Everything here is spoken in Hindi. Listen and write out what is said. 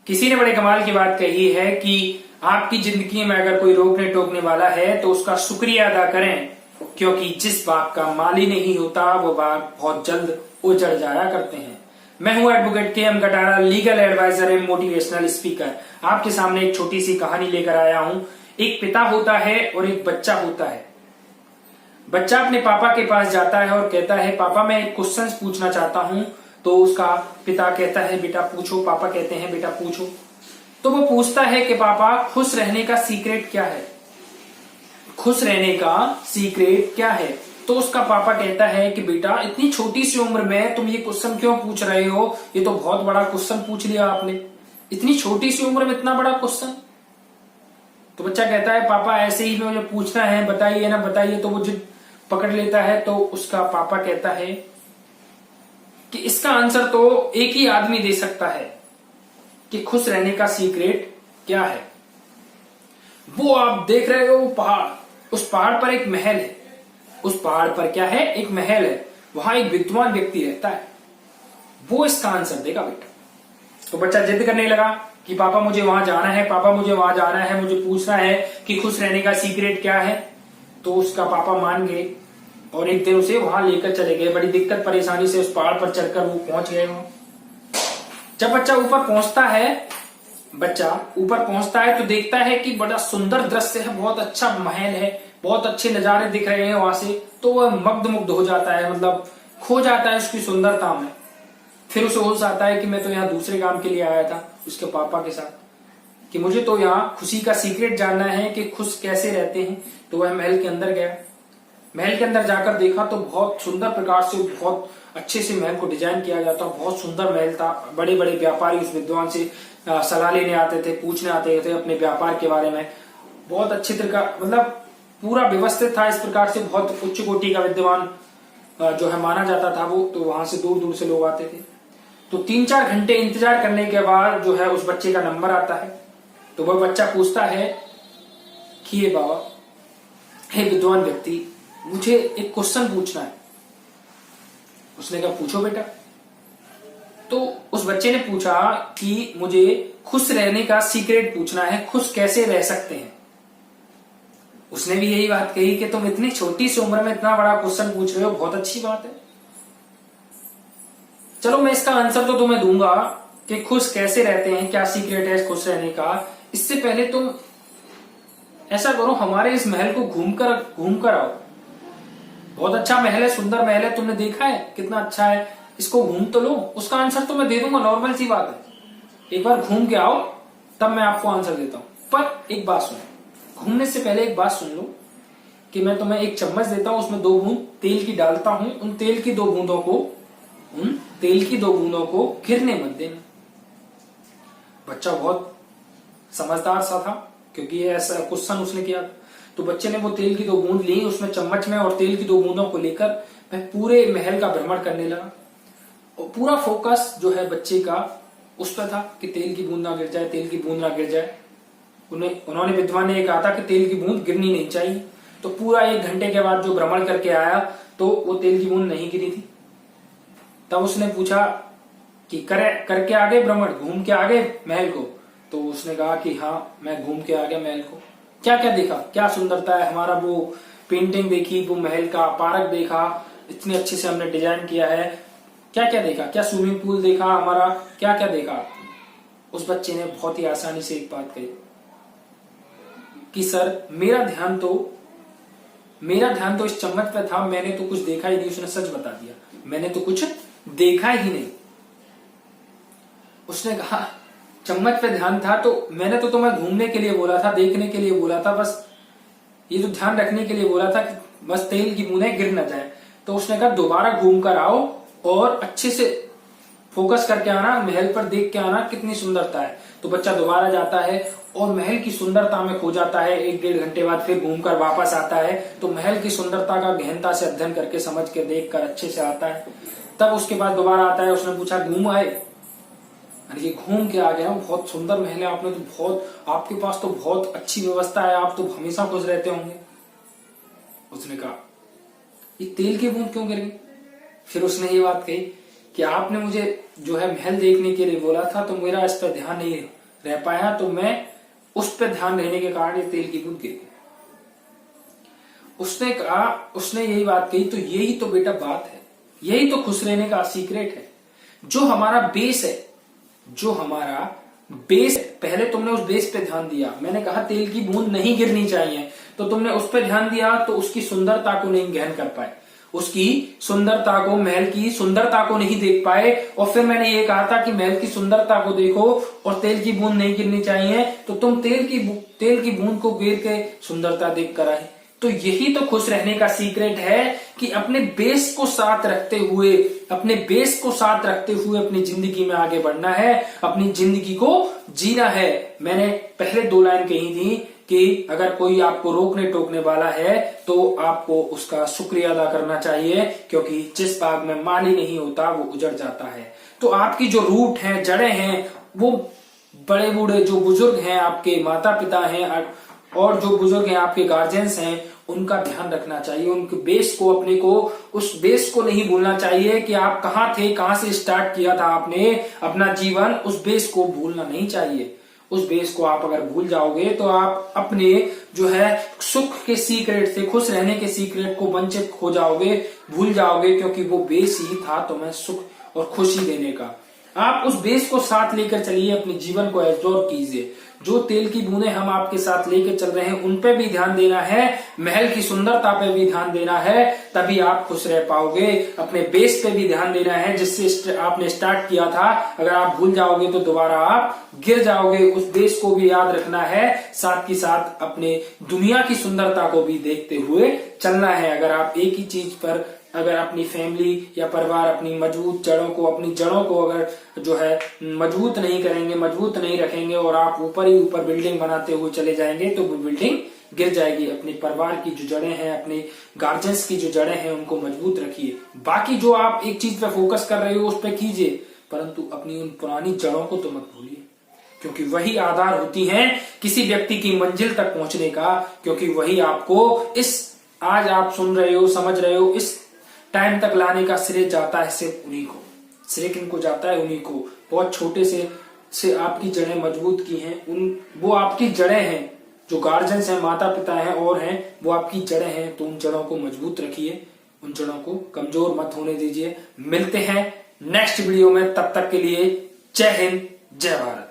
किसी ने बड़े कमाल की बात कही है कि आपकी जिंदगी में अगर कोई रोकने टोकने वाला है तो उसका शुक्रिया अदा करें, क्योंकि जिस बाग का माली नहीं होता वो बाग बहुत जल्द उजड़ जाया करते हैं। मैं हूं advocate K M Katara, legal adviser and motivational speaker. आपके सामने एक छोटी सी कहानी लेकर आया हूं। एक पिता होता है और एक बच्चा होता है। बच्चा अपने पापा के पास जाता है और कहता है, पापा मैं एक क्वेश्चन पूछना चाहता हूं। तो उसका पिता कहता है, बेटा पूछो। पापा कहते हैं, बेटा पूछो। तो वो पूछता है कि पापा, खुश रहने का सीक्रेट क्या है? खुश रहने का सीक्रेट क्या है? तो उसका पापा कहता है कि बेटा, इतनी छोटी सी उम्र में तुम ये क्वेश्चन क्यों पूछ रहे हो? ये तो बहुत बड़ा क्वेश्चन पूछ लिया आपने। इतनी छोटी सी उम्र में इतना बड़ा क्वेश्चन। तो बच्चा कहता है, पापा ऐसे ही मुझे पूछना है, बताइए ना बताइए। तो वो जिद पकड़ लेता है। तो उसका पापा कहता है कि इसका आंसर तो एक ही आदमी दे सकता है कि खुश रहने का सीक्रेट क्या है। वो आप देख रहे हो पहाड़, उस पहाड़ पर एक महल है। उस पहाड़ पर क्या है? एक महल है। वहां एक विद्वान व्यक्ति रहता है, वो इसका आंसर देगा बेटा। तो बच्चा जिद करने लगा कि पापा मुझे वहां जाना है, पापा मुझे वहां जाना है, मुझे पूछना है कि खुश रहने का सीक्रेट क्या है। तो उसका पापा मान गए और एक दिन उसे वहां लेकर चले गए। बड़ी दिक्कत परेशानी से उस पहाड़ पर चढ़कर वो पहुंच गए वहां। जब बच्चा ऊपर पहुंचता है तो देखता है कि बड़ा सुंदर दृश्य है, बहुत अच्छा महल है, बहुत अच्छे नजारे दिख रहे हैं वहां से। तो वह मुग्ध हो जाता है, मतलब खो जाता है उसकी सुंदरता में। फिर उसे होश आता है कि मैं तो यहाँ दूसरे काम के लिए आया था उसके पापा के साथ, कि मुझे तो यहाँ खुशी का सीक्रेट जानना है कि खुश कैसे रहते हैं। तो वह महल के अंदर गया। महल के अंदर जाकर देखा तो बहुत सुंदर प्रकार से, बहुत अच्छे से महल को डिजाइन किया जाता, बहुत सुंदर महल था। बड़े बड़े व्यापारी उस विद्वान से सलाह लेने आते थे, पूछने आते थे अपने व्यापार के बारे में। बहुत अच्छी तरह, मतलब पूरा व्यवस्थित था इस प्रकार से। बहुत उच्च कोटि का विद्वान जो है माना जाता था वो। तो वहां से दूर दूर से लोग आते थे। तो 3-4 घंटे इंतजार करने के बाद जो है उस बच्चे का नंबर आता है। तो वह बच्चा पूछता है कि ये बाबा, हे विद्वान व्यक्ति, मुझे एक क्वेश्चन पूछना है। उसने कहा, पूछो बेटा। तो उस बच्चे ने पूछा कि मुझे खुश रहने का सीक्रेट पूछना है, खुश कैसे रह सकते हैं। उसने भी यही बात कही कि तुम इतनी छोटी सी उम्र में इतना बड़ा क्वेश्चन पूछ रहे हो, बहुत अच्छी बात है। चलो मैं इसका आंसर तो तुम्हें दूंगा कि खुश कैसे रहते हैं, क्या सीक्रेट है खुश रहने का। इससे पहले तुम ऐसा करो, हमारे इस महल को घूमकर आओ। बहुत अच्छा महल है, सुंदर महल है, तुमने देखा है कितना अच्छा है, इसको घूम तो लो। उसका आंसर तो मैं दे दूंगा, नॉर्मल सी बात है। एक बार घूम के आओ, तब मैं आपको आंसर देता हूं। पर एक बात सुनो, घूमने से पहले एक बात सुन लो कि मैं तुम्हें एक चम्मच देता हूं, उसमें 2 बूंद तेल की डालता हूं। उन तेल की 2 बूंदों को गिरने मत देना। बच्चा बहुत समझदार सा था, क्योंकि ये ऐसा क्वेश्चन उसने किया। तो बच्चे ने वो तेल की 2 बूंद ली उसमें चम्मच में, और तेल की 2 बूंदों को लेकर वह पूरे महल का भ्रमण करने लगा। और पूरा फोकस जो है बच्चे का उस पर था कि तेल की बूंद ना गिर जाए, तेल की बूंद ना गिर जाए। उन्होंने विद्वान ने कहा था कि तेल की बूंद गिरनी नहीं चाहिए। तो पूरा 1 घंटे के बाद जो भ्रमण करके आया तो वो तेल की बूंद नहीं गिरी थी। तब उसने पूछा कि करके आ गए भ्रमण, घूम के आ गए महल को? तो उसने कहा कि हाँ, मैं घूम के आ गया महल को। क्या क्या देखा, क्या सुंदरता है हमारा, वो पेंटिंग देखी, वो महल का पार्क देखा, इतने अच्छे से हमने डिजाइन किया है। क्या क्या देखा, क्या स्विमिंग पूल देखा हमारा, क्या क्या देखा। उस बच्चे ने बहुत ही आसानी से एक बात कही कि सर, मेरा ध्यान तो इस चम्मच पे था, मैंने तो कुछ देखा ही नहीं। उसने सच बता दिया, मैंने तो कुछ देखा ही नहीं। उसने कहा, चम्मच पे ध्यान था तो मैंने तो तुम्हें घूमने के लिए बोला था, देखने के लिए बोला था, बस ये तो ध्यान रखने के लिए बोला था कि बस तेल की बूंदें गिर न जाए। तो उसने कहा, दोबारा घूम कर आओ और अच्छे से फोकस करके आना, महल पर देख के आना कितनी सुंदरता है। तो बच्चा दोबारा जाता है और महल की सुंदरता में खो जाता है। 1-1.5 घंटे बाद फिर घूमकर वापस आता है तो महल की सुंदरता का गहनता से अध्ययन करके, समझ के, देख कर अच्छे से आता है। तब उसके बाद दोबारा आता है। उसने पूछा, घूम आए? ये घूम के आ गया हूं, बहुत सुंदर महल है, आपने तो आपके पास तो बहुत अच्छी व्यवस्था है, आप तो हमेशा खुश रहते होंगे। उसने कहा, ये तेल की बूंद क्यों गिर गई? फिर उसने ये बात कही कि आपने मुझे जो है महल देखने के लिए बोला था, तो मेरा इस पर ध्यान नहीं रह पाया, तो मैं उस पर ध्यान रहने के कारण ये तेल की बूंद गिर गई। उसने कहा, उसने यही बात कही, तो यही तो बेटा बात है, यही तो खुश रहने का सीक्रेट है। जो हमारा बेस है, जो हमारा बेस है, पहले तुमने उस बेस पे ध्यान दिया। मैंने कहा तेल की बूंद नहीं गिरनी चाहिए, तो तुमने उस पर ध्यान दिया, तो उसकी सुंदरता को नहीं गहन कर पाए, उसकी सुंदरता को, महल की सुंदरता को नहीं देख पाए। और फिर मैंने ये कहा था कि महल की सुंदरता को देखो और तेल की बूंद नहीं गिरनी चाहिए, तो तुम तेल की बूंद को गिर के सुंदरता देख कर आए। तो यही तो खुश रहने का सीक्रेट है कि अपने बेस को साथ रखते हुए, अपने बेस को साथ रखते हुए अपनी जिंदगी में आगे बढ़ना है, अपनी जिंदगी को जीना है। मैंने पहले 2 लाइन कही थी कि अगर कोई आपको रोकने टोकने वाला है तो आपको उसका शुक्रिया अदा करना चाहिए, क्योंकि जिस बाग में माली नहीं होता वो उजड़ जाता है। तो आपकी जो रूट है, जड़ें हैं, वो बड़े बूढ़े जो बुजुर्ग हैं, आपके माता पिता हैं और जो बुजुर्ग हैं आपके गार्जियंस हैं, उनका ध्यान रखना चाहिए। उनके बेस को, अपने को, उस बेस को नहीं भूलना चाहिए कि आप कहाँ थे, कहाँ से स्टार्ट किया था आपने अपना जीवन, उस बेस को भूलना नहीं चाहिए। उस बेस को आप अगर भूल जाओगे तो आप अपने जो है सुख के सीक्रेट से, खुश रहने के सीक्रेट को वंचित हो जाओगे, भूल जाओगे, क्योंकि वो बेस ही था तुम्हें सुख और खुशी देने का। आप उस बेस को साथ लेकर चलिए, अपने जीवन को एब्जॉर्ब कीजिए। जो तेल की बूंदें हम आपके साथ लेके चल रहे हैं, उन पे भी ध्यान देना है, महल की सुंदरता पे भी ध्यान देना है, तभी आप खुश रह पाओगे। अपने बेस पे भी ध्यान देना है, जिससे आपने स्टार्ट किया था। अगर आप भूल जाओगे तो दोबारा आप गिर जाओगे। उस बेस को भी याद रखना है, साथ ही साथ अपने दुनिया की सुंदरता को भी देखते हुए चलना है। अगर आप एक ही चीज पर, अगर अपनी फैमिली या परिवार, अपनी मजबूत जड़ों को, अपनी जड़ों को अगर जो है मजबूत नहीं करेंगे, मजबूत नहीं रखेंगे और आप ऊपर ही ऊपर बिल्डिंग बनाते हुए चले जाएंगे, तो वो बिल्डिंग गिर जाएगी। अपने परिवार की जो जड़ें हैं, अपने गार्जियंस की जो जड़ें हैं, उनको मजबूत रखिए। बाकी जो आप एक चीज पे फोकस कर रहे हो उस पर कीजिए, परंतु अपनी उन पुरानी जड़ों को तो मत भूलिए, क्योंकि वही आधार होती हैं किसी व्यक्ति की मंजिल तक पहुंचने का। क्योंकि वही आपको इस, आज आप सुन रहे हो, समझ रहे हो, इस टाइम तक लाने का श्रेय जाता है सिर्फ उन्हीं को। श्रेय किनको जाता है? उन्हीं को। बहुत छोटे से आपकी जड़ें मजबूत की हैं, वो आपकी जड़ें हैं। जो गार्जियंस हैं, माता पिता हैं और हैं, वो आपकी जड़ें हैं। तो उन जड़ों को मजबूत रखिए, उन जड़ों को कमजोर मत होने दीजिए। मिलते हैं नेक्स्ट वीडियो में, तब तक के लिए जय हिंद, जय भारत।